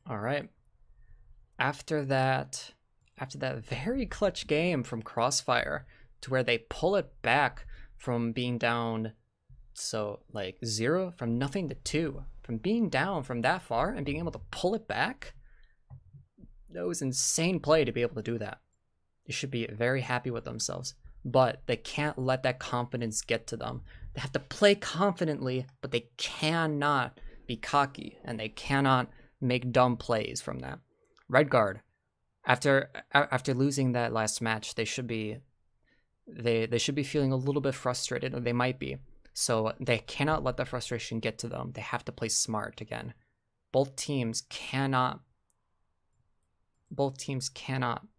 All right. After that very clutch game from CrossFire, to where they pull it back from being down, so like 0 from nothing to 2, from being down from that far and being able to pull it back. That was insane play to be able to do that. They should be very happy with themselves, but they can't let that confidence get to them. They have to play confidently, but they cannot be cocky, and they cannot make dumb plays from that. RedGuard, after losing that last match, they should be feeling a little bit frustrated, or they might be. So they cannot let that frustration get to them. They have to play smart again. Both teams cannot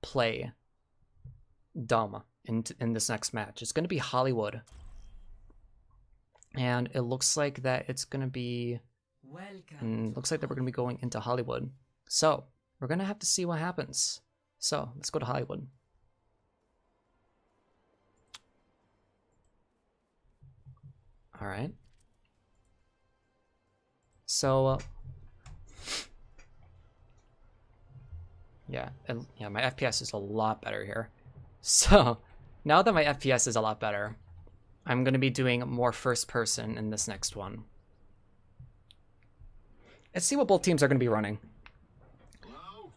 play dumb in this next match. It's going to be Hollywood, and it looks like that it's going to be looks like that we're going to be going into Hollywood. So we're going to have to see what happens. So let's go to Hollywood. All right. So yeah, my FPS is a lot better here. So now that my FPS is a lot better, I'm going to be doing more first person in this next one. Let's see what both teams are going to be running.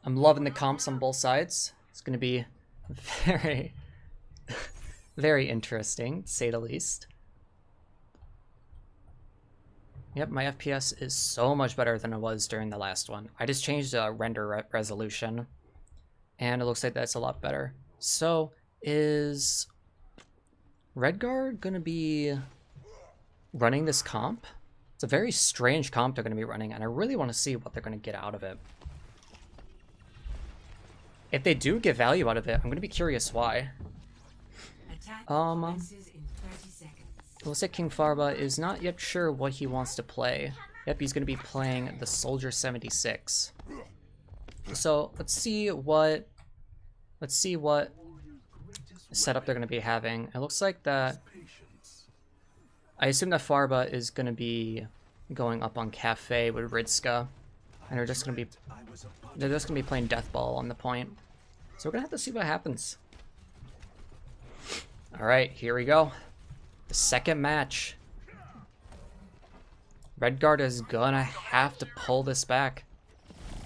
I'm loving the comps on both sides. It's going to be very, very interesting, to say the least. Yep, my FPS is so much better than it was during the last one. I just changed the render resolution, and it looks like that's a lot better. So, is RedGuard going to be running this comp? It's a very strange comp they're going to be running, and I really want to see what they're going to get out of it. If they do get value out of it, I'm going to be curious why. It looks like King Farba is not yet sure what he wants to play. Yep, he's going to be playing the Soldier 76. So let's see what setup they're going to be having. It looks like that. I assume that Farba is going to be going up on Cafe with Ridska, and they're just going to be playing Death Ball on the point. So we're going to have to see what happens. All right, here we go. The second match. RedGuard is gonna have to pull this back.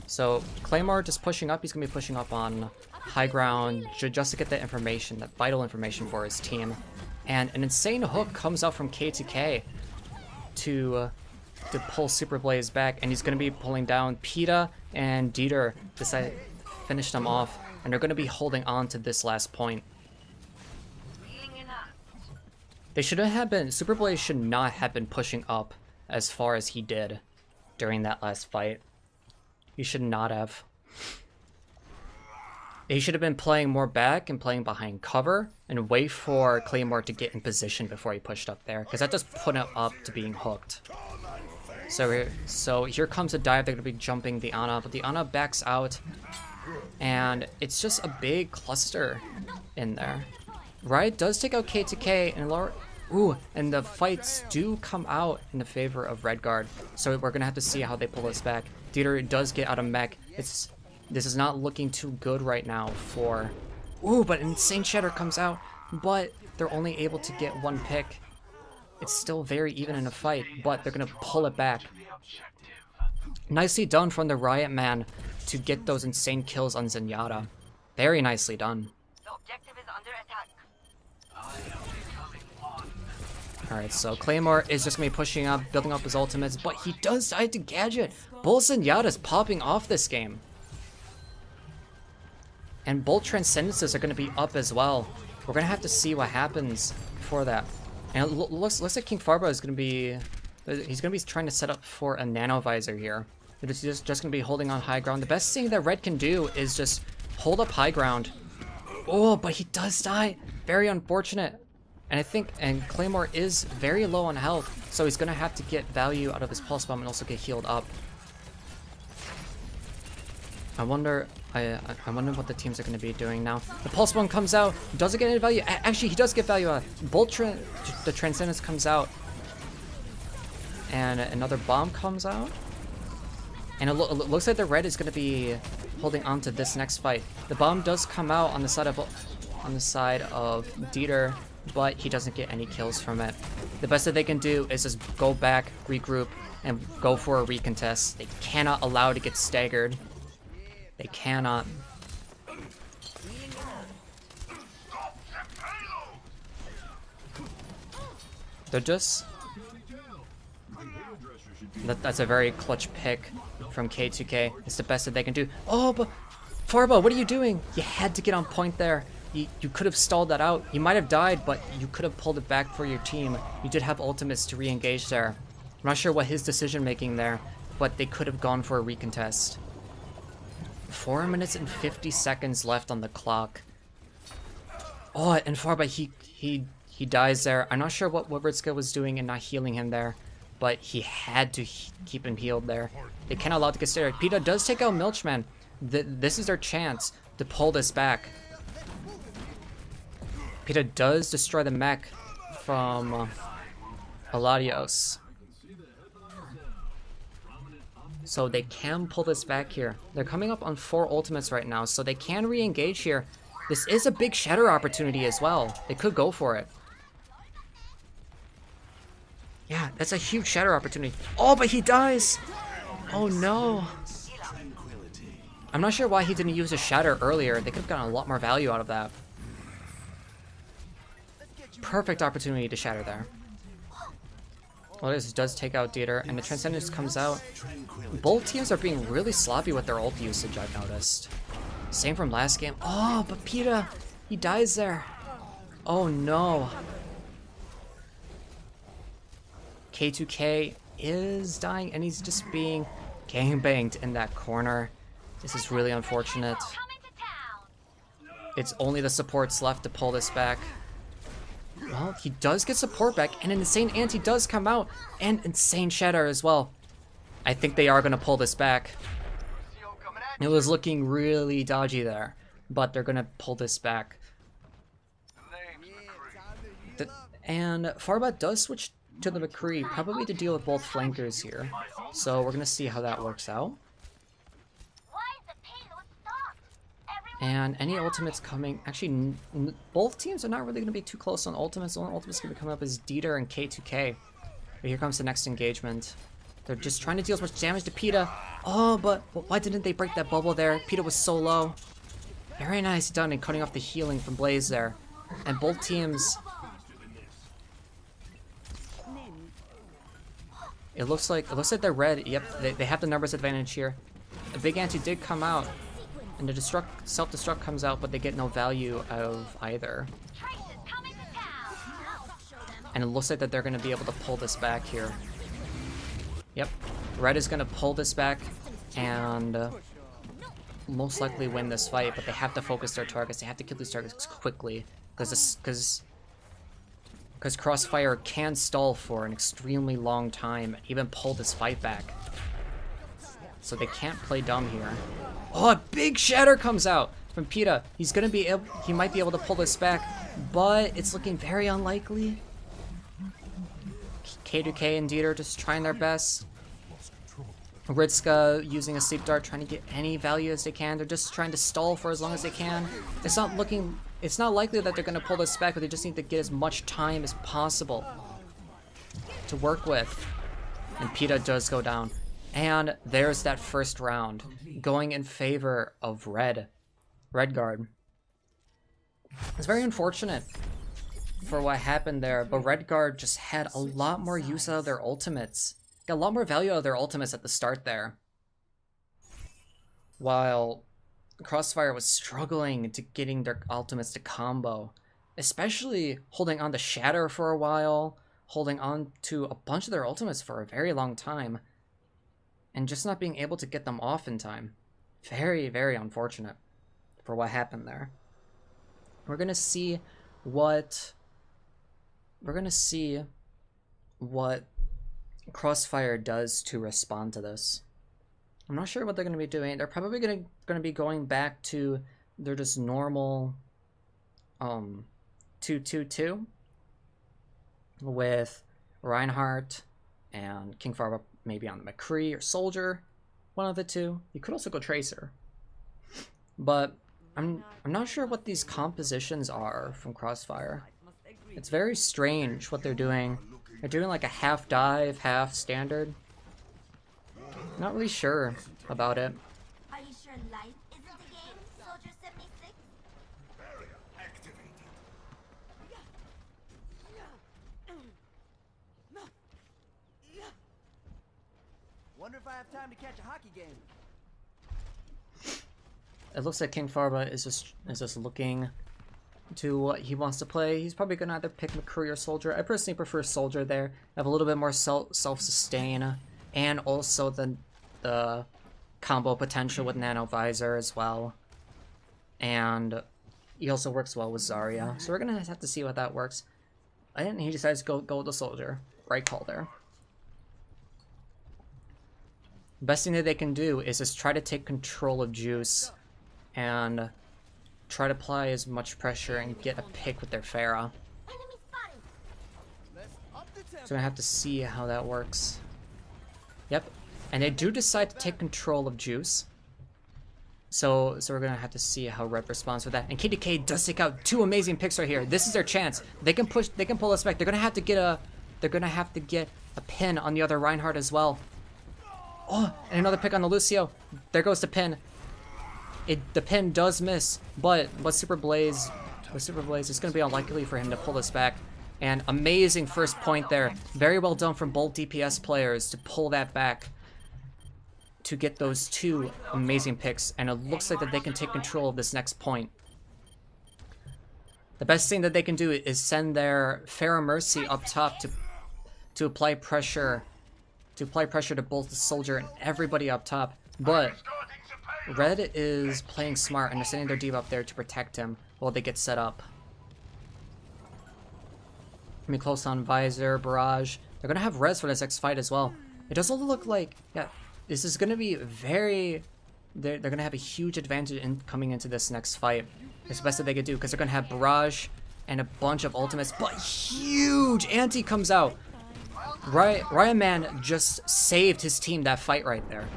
So Claymore just pushing up. He's gonna be pushing up on high ground just to get that information, that vital information for his team. And an insane hook comes out from K2K to pull Super Blaze back, and he's gonna be pulling down Peta and Dieter to finish them off, and they're gonna be holding on to this last point. They shouldn't have been. Super Blaze should not have been pushing up as far as he did during that last fight. He should not have. He should have been playing more back and playing behind cover and wait for Claymore to get in position before he pushed up there, because that just put him up to being hooked. So here comes a dive. They're going to be jumping the Ana, but the Ana backs out, and it's just a big cluster in there. Riot does take out K2K, and and the fights do come out in the favor of RedGuard. So we're gonna have to see how they pull this back. Dieter does get out of mech. This is not looking too good right now for. But Insane Shatter comes out, but they're only able to get one pick. It's still very even in a fight, but they're gonna pull it back. Nicely done from the Riot man to get those insane kills on Zenyatta. Very nicely done. Alright, so Claymore is just going to be pushing up, building up his ultimates, but he does die to Gadget. Both Zenyatta's popping off this game. And both Transcendences are going to be up as well. We're going to have to see what happens for that. And it looks like King Farba is going to be... He's going to be trying to set up for a Nano Visor here. He's just going to be holding on high ground. The best thing that Red can do is just hold up high ground. But he does die. Very unfortunate. And Claymore is very low on health, so he's gonna have to get value out of his pulse bomb and also get healed up. I wonder what the teams are gonna be doing now. The pulse bomb comes out. Does it get any value? Actually, he does get value out. The Transcendence comes out, and another bomb comes out. And it looks like the red is going to be holding on to this next fight. The bomb does come out on the side of Dieter, but he doesn't get any kills from it. The best that they can do is just go back, regroup, and go for a recontest. They cannot allow it to get staggered. They cannot. They're just... That's a very clutch pick from K2K. It's the best that they can do. Oh, but Farba, what are you doing? You had to get on point there. You could have stalled that out. You might have died, but you could have pulled it back for your team. You did have ultimates to re-engage there. I'm not sure what his decision making there, but they could have gone for a recontest. 4 minutes and 50 seconds left on the clock. Oh, and Farba, he dies there. I'm not sure what Ritzka was doing and not healing him there, but he had to keep him healed there. They can't allow it to get started. PETA does take out Milchman. This is their chance to pull this back. PETA does destroy the mech from Aladios. So they can pull this back here. They're coming up on 4 ultimates right now, so they can re-engage here. This is a big shatter opportunity as well. They could go for it. Yeah, that's a huge shatter opportunity. Oh, but he dies! Oh no. I'm not sure why he didn't use a shatter earlier. They could have gotten a lot more value out of that. Perfect opportunity to shatter there. Well, this does take out Dieter, and the Transcendence comes out. Both teams are being really sloppy with their ult usage, I've noticed. Same from last game. Oh, but PETA, he dies there. Oh no. K2K is dying, and he's just being gangbanged in that corner. This is really unfortunate. It's only the supports left to pull this back. Well, he does get support back, and an insane anti does come out, and insane shatter as well. I think they are going to pull this back. It was looking really dodgy there, but they're going to pull this back. And Farba does switch to the McCree, probably to deal with both flankers here. So we're going to see how that works out. And any ultimates coming... Actually, both teams are not really going to be too close on ultimates. The only ultimates going to be coming up is Dieter and K2K. But here comes the next engagement. They're just trying to deal as much damage to PETA. Oh, but why didn't they break that bubble there? PETA was so low. Very nice done in cutting off the healing from Blaze there. And both teams... It looks like they're red. Yep, they have the numbers advantage here. The big anti did come out. And the self-destruct comes out, but they get no value out of either. And it looks like that they're going to be able to pull this back here. Yep. Red is going to pull this back and most likely win this fight, but they have to focus their targets. They have to kill these targets quickly. Because CrossFire can stall for an extremely long time and even pull this fight back. So they can't play dumb here. Oh, a big shatter comes out from PETA. He's gonna be able, he might be able to pull this back, but it's looking very unlikely. K2K and Dieter just trying their best. Ritzka using a sleep dart, trying to get any value as they can. They're just trying to stall for as long as they can. It's not likely that they're gonna pull this back, but they just need to get as much time as possible to work with. And PETA does go down. And there's that first round, going in favor of RedGuard. It's very unfortunate for what happened there, but RedGuard just had a lot more use out of their ultimates. Got a lot more value out of their ultimates at the start there. While CrossFire was struggling to getting their ultimates to combo. Especially holding on to Shatter for a while, holding on to a bunch of their ultimates for a very long time. And just not being able to get them off in time. Very, very unfortunate for what happened there. We're gonna see what CrossFire does to respond to this. I'm not sure what they're gonna be doing. They're probably gonna be going back to their just normal 2-2-2 with Reinhardt and King Farba maybe on the McCree or Soldier, one of the two. You could also go Tracer. But I'm not sure what these compositions are from CrossFire. It's very strange what they're doing. They're doing like a half dive, half standard. Not really sure about it. Are you sure life isn't a game, Soldier 76? Barrier activated. Wonder if I have time to catch a hockey game. It looks like King Farba is just looking to what he wants to play. He's probably gonna either pick McCree or Soldier. I personally prefer Soldier there. I have a little bit more self-sustain, and also the combo potential with Nano Visor as well. And he also works well with Zarya. So we're gonna have to see what that works. And he decides to go with the Soldier. Right call there. The best thing that they can do is just try to take control of Juice and try to apply as much pressure and get a pick with their Pharah. Enemy spotted. So we're gonna have to see how that works. Yep, and they do decide to take control of Juice. So we're gonna have to see how Red responds with that. And KDK does take out two amazing picks right here. This is their chance. They can pull us back. They're gonna have to get a pin on the other Reinhardt as well. Oh, and another pick on the Lucio. There goes the pin. The pin does miss, but Super Blaze, it's going to be unlikely for him to pull this back. And amazing first point there. Very well done from both DPS players to pull that back to get those two amazing picks. And it looks like that they can take control of this next point. The best thing that they can do is send their Pharah Mercy up top to apply pressure. To apply pressure to both the Soldier and everybody up top. But Red is playing smart and they're sending their D.Va up there to protect him while they get set up. I mean, close on Visor, Barrage. They're gonna have res for this next fight as well. It does also look like, yeah, this is gonna be very. They're gonna have a huge advantage in coming into this next fight. It's the best that they could do because they're gonna have Barrage and a bunch of ultimates, but huge anti comes out. Ryan Man just saved his team that fight right there.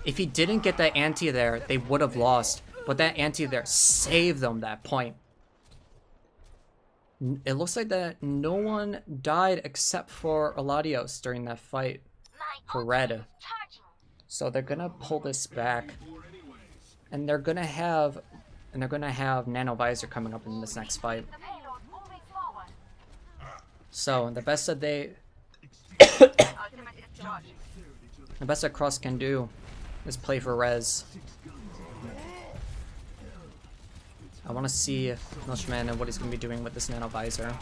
If he didn't get that anti there, they would have lost. But that anti there saved them that point. It looks like that no one died except for Aladios during that fight for Red. So they're gonna pull this back. And they're gonna have Nano Visor coming up in this next fight. So the best that Cross can do is play for res. I want to see Milchman and what he's going to be doing with this Nano Visor.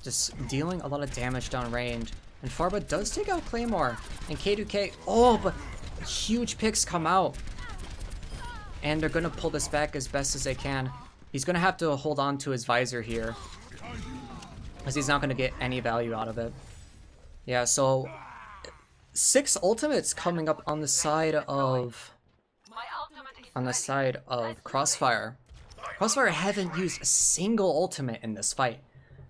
Just dealing a lot of damage down range. And Farba does take out Claymore. And K2K, oh, but huge picks come out. And they're going to pull this back as best as they can. He's going to have to hold on to his Visor here. Because he's not going to get any value out of it. Yeah, so 6 ultimates coming up on the side of Crossfire. Crossfire haven't used a single ultimate in this fight.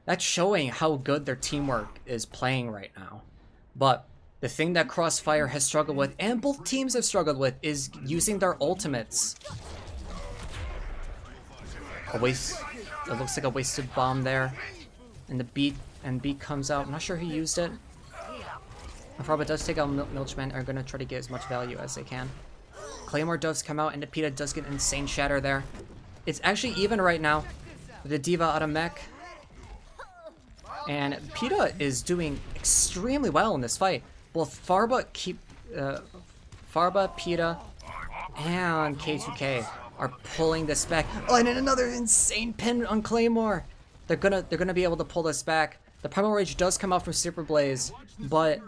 That's showing how good their teamwork is playing right now. But the thing that Crossfire has struggled with, and both teams have struggled with, is using their ultimates. It looks like a wasted bomb there. And the beat comes out. I'm not sure who used it. Farba does take out Milchman, are gonna try to get as much value as they can. Claymore does come out, and Peta does get an insane shatter there. It's actually even right now with the D.Va out of mech. And Peta is doing extremely well in this fight. Both Farba, Peta, and K2K are pulling this back. Oh, and another insane pin on Claymore. They're gonna be able to pull this back. The Primal Rage does come out from Super Blaze, but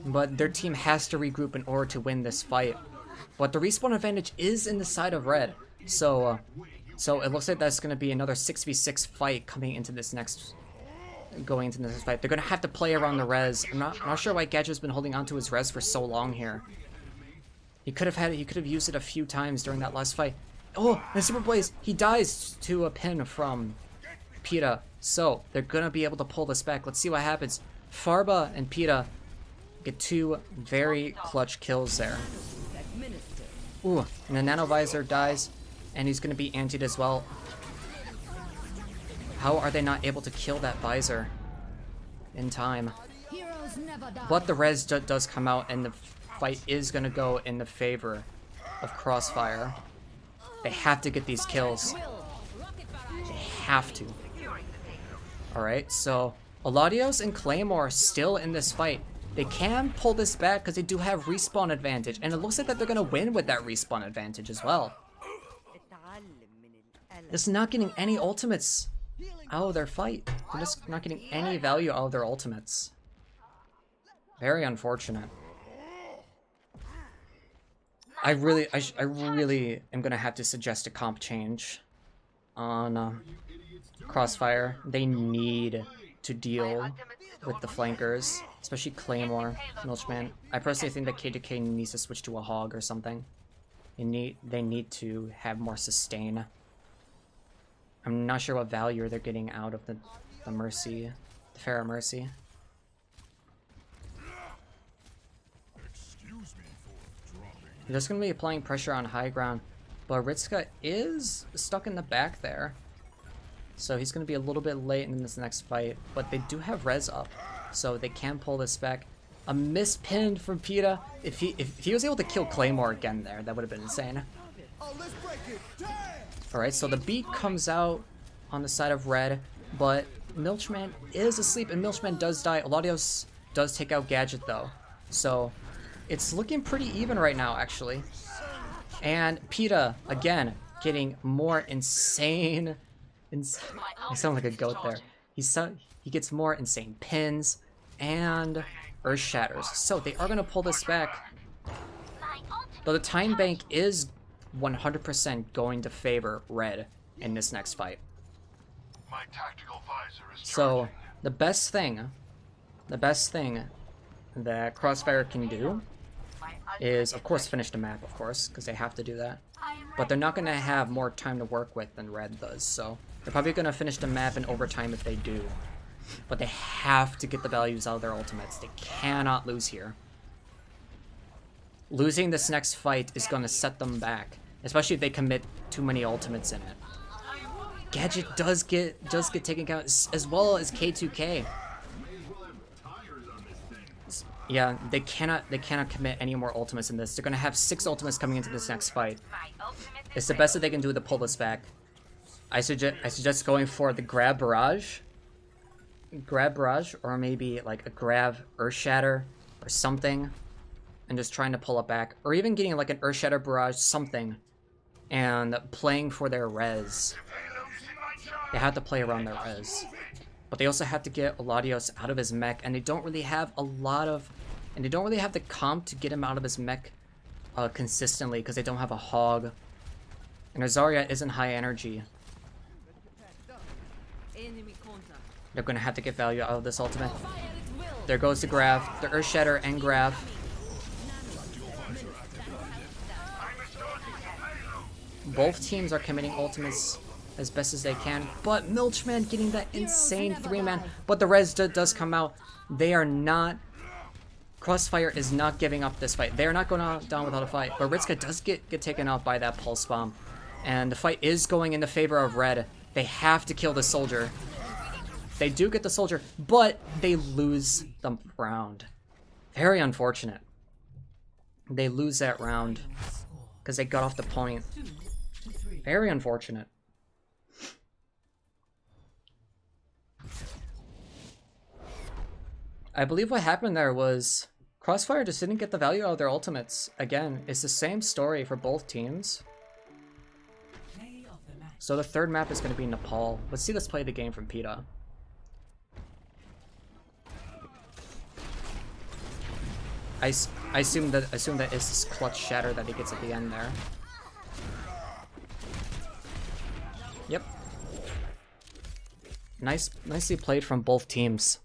their team has to regroup in order to win this fight. But the respawn advantage is in the side of Red, so it looks like that's gonna be another 6v6 fight coming into this next. Going into this fight, they're gonna have to play around the res. I'm not sure why Gadget's been holding onto his res for so long here. He could have used it a few times during that last fight. Oh, and Super Blaze, he dies to a pin from Peta. So they're gonna be able to pull this back. Let's see what happens. Farba and Peta Get 2 very clutch kills there. Ooh, and the nanovisor dies, and he's gonna be antied as well. How are they not able to kill that visor in time? But the res does come out, and the fight is gonna go in the favor of CrossFire. They have to get these kills. They have to. Alright, so Eladios and Claymore are still in this fight. They can pull this back because they do have respawn advantage, and it looks like that they're gonna win with that respawn advantage as well. Just not getting any ultimates out of their fight. They're just not getting any value out of their ultimates. Very unfortunate. I really am gonna have to suggest a comp change on CrossFire. They need to deal with the flankers, especially Claymore, Milchman. I personally think that K2K needs to switch to a hog or something. They need to have more sustain. I'm not sure what value they're getting out of the Mercy, the Pharah Mercy. They're just going to be applying pressure on high ground, but Ritzka is stuck in the back there. So he's going to be a little bit late in this next fight, but they do have res up, so they can pull this back. A mispinned from Pita. If he was able to kill Claymore again there, that would have been insane. Alright, so the beat comes out on the side of red, but Milchman is asleep, and Milchman does die. Eladios does take out Gadget though, so it's looking pretty even right now, actually. And Pita, again, getting more insane. I sound like a goat there. He gets more insane pins and Earth Shatters. So they are going to pull this back. But the time bank is 100% going to favor red in this next fight. My tactical visor is So the best thing that CrossFire can do is, of course, finish the map, of course, because they have to do that. But they're not going to have more time to work with than red does, so they're probably going to finish the map in overtime if they do. But they have to get the values out of their ultimates. They cannot lose here. Losing this next fight is going to set them back, especially if they commit too many ultimates in it. Gadget does get taken out, as well as K2K. Yeah, they cannot commit any more ultimates in this. They're gonna have 6 ultimates coming into this next fight. It's the best that they can do to pull this back. I suggest going for the grab barrage, or maybe like a grab Earth Shatter or something, and just trying to pull it back, or even getting like an Earth Shatter barrage something, and playing for their res. They have to play around their res. But they also have to get Eladios out of his mech, and they don't really have the comp to get him out of his mech consistently, because they don't have a hog. And Azaria isn't high energy. They're going to have to get value out of this ultimate. There goes the Grav, the Earth Shatter and Grav. Both teams are committing ultimates as best as they can, but Milchman getting that insane 3-man, but the res does come out. They are not, CrossFire is not giving up this fight. They are not going down without a fight, but Ritzka does get taken out by that pulse bomb, and the fight is going in the favor of red. They have to kill the soldier. They do get the soldier, but they lose the round. Very unfortunate. They lose that round because they got off the point. Very unfortunate. I believe what happened there was CrossFire just didn't get the value out of their ultimates. Again, it's the same story for both teams. So the third map is going to be Nepal. Let's see, let's play the game from Pita. I assume that it's this clutch shatter that he gets at the end there. Yep. Nicely played from both teams.